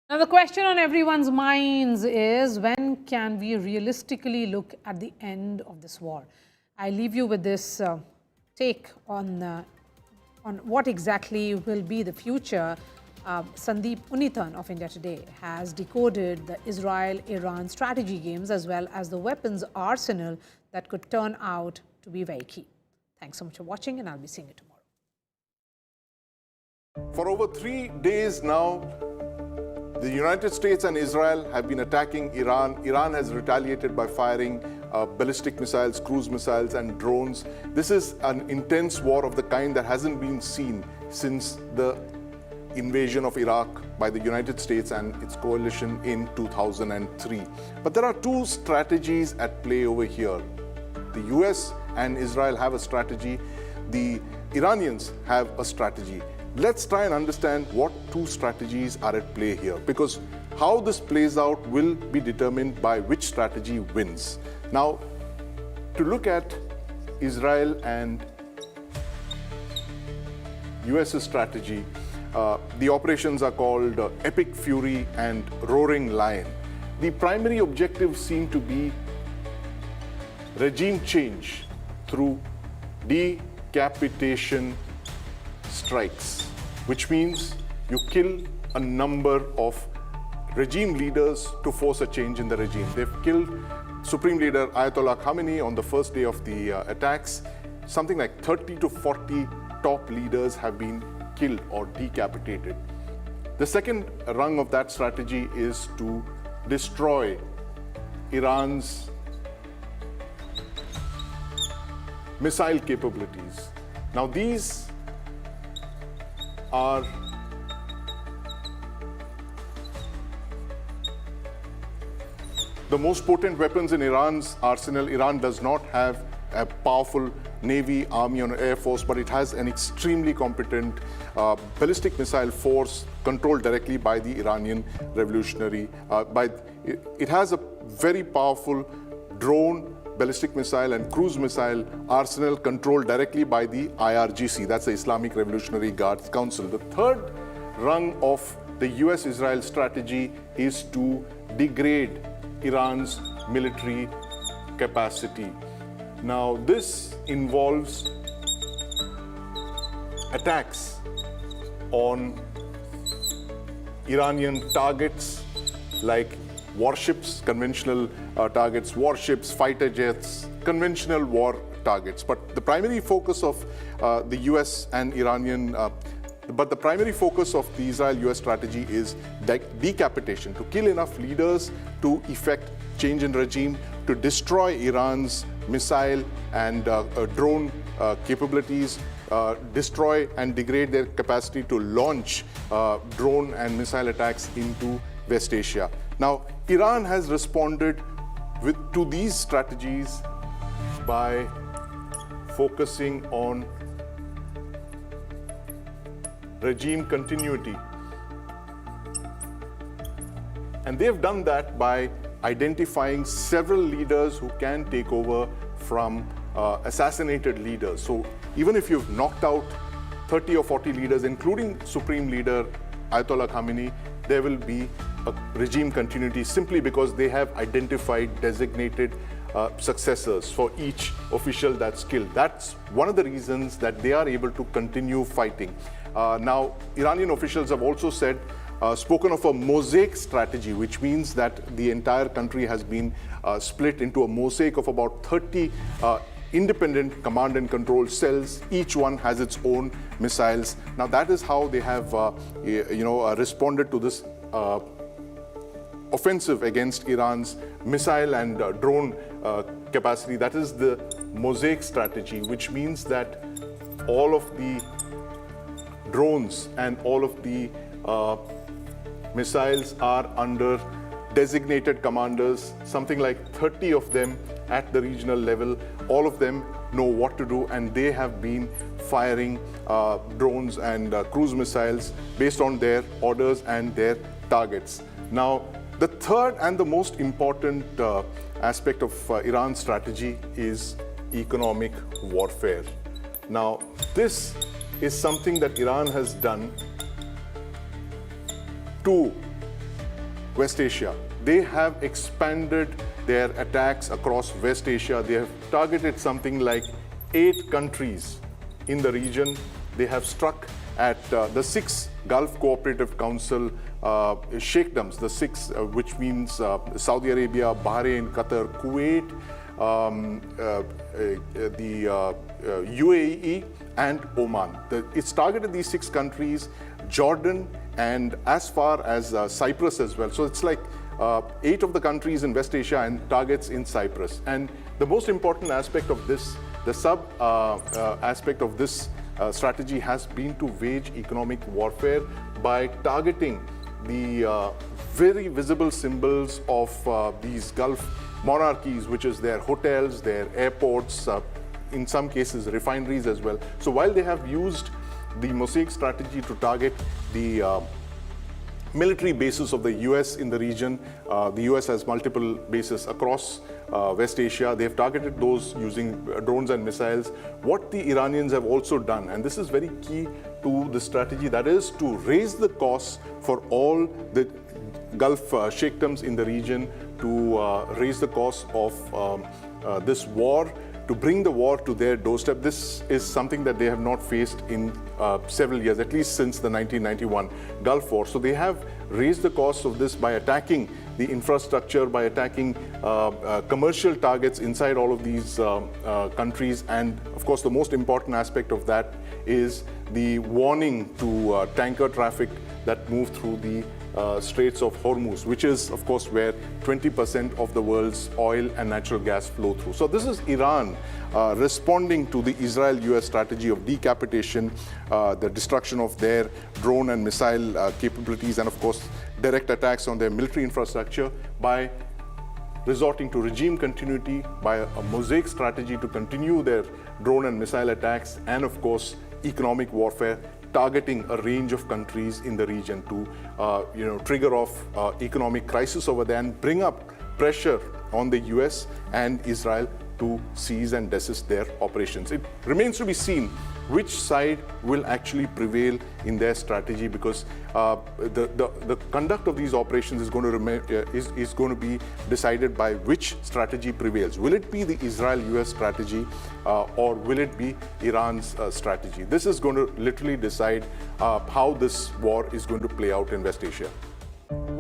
Now, the question on everyone's minds is, when can we realistically look at the end of this war? I leave you with this take on what exactly will be the future. Sandeep Unnithan of India Today has decoded the Israel-Iran strategy games as well as the weapons arsenal that could turn out to be very key. Thanks so much for watching, and I'll be seeing you tomorrow. For over 3 days now, the United States and Israel have been attacking Iran. Iran has retaliated by firing ballistic missiles, cruise missiles, and drones. This is an intense war of the kind that hasn't been seen since the invasion of Iraq by the United States and its coalition in 2003. But there are two strategies at play over here. The US and Israel have a strategy. The Iranians have a strategy. Let's try and understand what two strategies are at play here, because how this plays out will be determined by which strategy wins. Now, to look at Israel and US's strategy, the operations are called Epic Fury and Roaring Lion. The primary objectives seem to be regime change through decapitation strikes, which means you kill a number of regime leaders to force a change in the regime. They've killed Supreme Leader Ayatollah Khamenei on the first day of the attacks. Something like 30 to 40 top leaders have been killed or decapitated. The second rung of that strategy is to destroy Iran's missile capabilities. Now, these are the most potent weapons in Iran's arsenal. Iran does not have a powerful Navy, Army, or Air Force, but it has an extremely competent ballistic missile force controlled directly by the Iranian Revolutionary. It has a very powerful drone, ballistic missile, and cruise missile arsenal controlled directly by the IRGC, that's the Islamic Revolutionary Guards Council. The third rung of the US-Israel strategy is to degrade Iran's military capacity. Now, this involves attacks on Iranian targets like warships, conventional targets, warships, fighter jets, conventional war targets. But the primary focus of the US and Iranian the primary focus of the Israel-US strategy is decapitation, to kill enough leaders to effect change in regime, to destroy Iran's missile and drone capabilities, destroy and degrade their capacity to launch drone and missile attacks into West Asia. Now, Iran has responded to these strategies by focusing on regime continuity. And they've done that by identifying several leaders who can take over from assassinated leaders. So even if you've knocked out 30 or 40 leaders, including Supreme Leader Ayatollah Khamenei, there will be a regime continuity simply because they have identified designated successors for each official that's killed. That's one of the reasons that they are able to continue fighting. Now, Iranian officials have also said, spoken of a Mosaic strategy, which means that the entire country has been split into a mosaic of about 30 independent command and control cells. Each one has its own missiles. Now, that is how they have responded to this offensive against Iran's missile and drone capacity. That is the Mosaic strategy, which means that all of the drones and all of the missiles are under designated commanders, something like 30 of them at the regional level. All of them know what to do, and they have been firing drones and cruise missiles based on their orders and their targets. Now, the third and the most important aspect of Iran's strategy is economic warfare. Now, this is something that Iran has done to West Asia. They have expanded their attacks across West Asia. They have targeted something like 8 countries in the region. They have struck at the 6 Gulf Cooperative Council sheikdoms, the 6, which means Saudi Arabia, Bahrain, Qatar, Kuwait, the UAE and Oman. It's targeted these 6 countries, Jordan, and as far as Cyprus as well. So it's like 8 of the countries in West Asia and targets in Cyprus. And the most important aspect of this, the aspect of this strategy has been to wage economic warfare by targeting the very visible symbols of these Gulf monarchies, which is their hotels, their airports, in some cases refineries as well. So while they have used the Mosaic strategy to target the military bases of the US in the region, the US has multiple bases across West Asia. They have targeted those using drones and missiles. What the Iranians have also done, and this is very key to the strategy, that is to raise the costs for all the Gulf sheikdoms in the region, to raise the cost of this war, to bring the war to their doorstep. This is something that they have not faced in several years, at least since the 1991 Gulf War. So they have raised the cost of this by attacking the infrastructure, by attacking commercial targets inside all of these countries. And of course, the most important aspect of that is the warning to tanker traffic that move through the Straits of Hormuz, which is, of course, where 20% of the world's oil and natural gas flow through. So this is Iran responding to the Israel-US strategy of decapitation, the destruction of their drone and missile capabilities, and of course, direct attacks on their military infrastructure by resorting to regime continuity, by a Mosaic strategy to continue their drone and missile attacks, and of course, economic warfare, targeting a range of countries in the region to trigger off economic crisis over there and bring up pressure on the US and Israel to cease and desist their operations. It remains to be seen which side will actually prevail in their strategy, because the conduct of these operations is going to be decided by which strategy prevails. Will it be the Israel-US strategy or will it be Iran's strategy? This is going to literally decide how this war is going to play out in West Asia.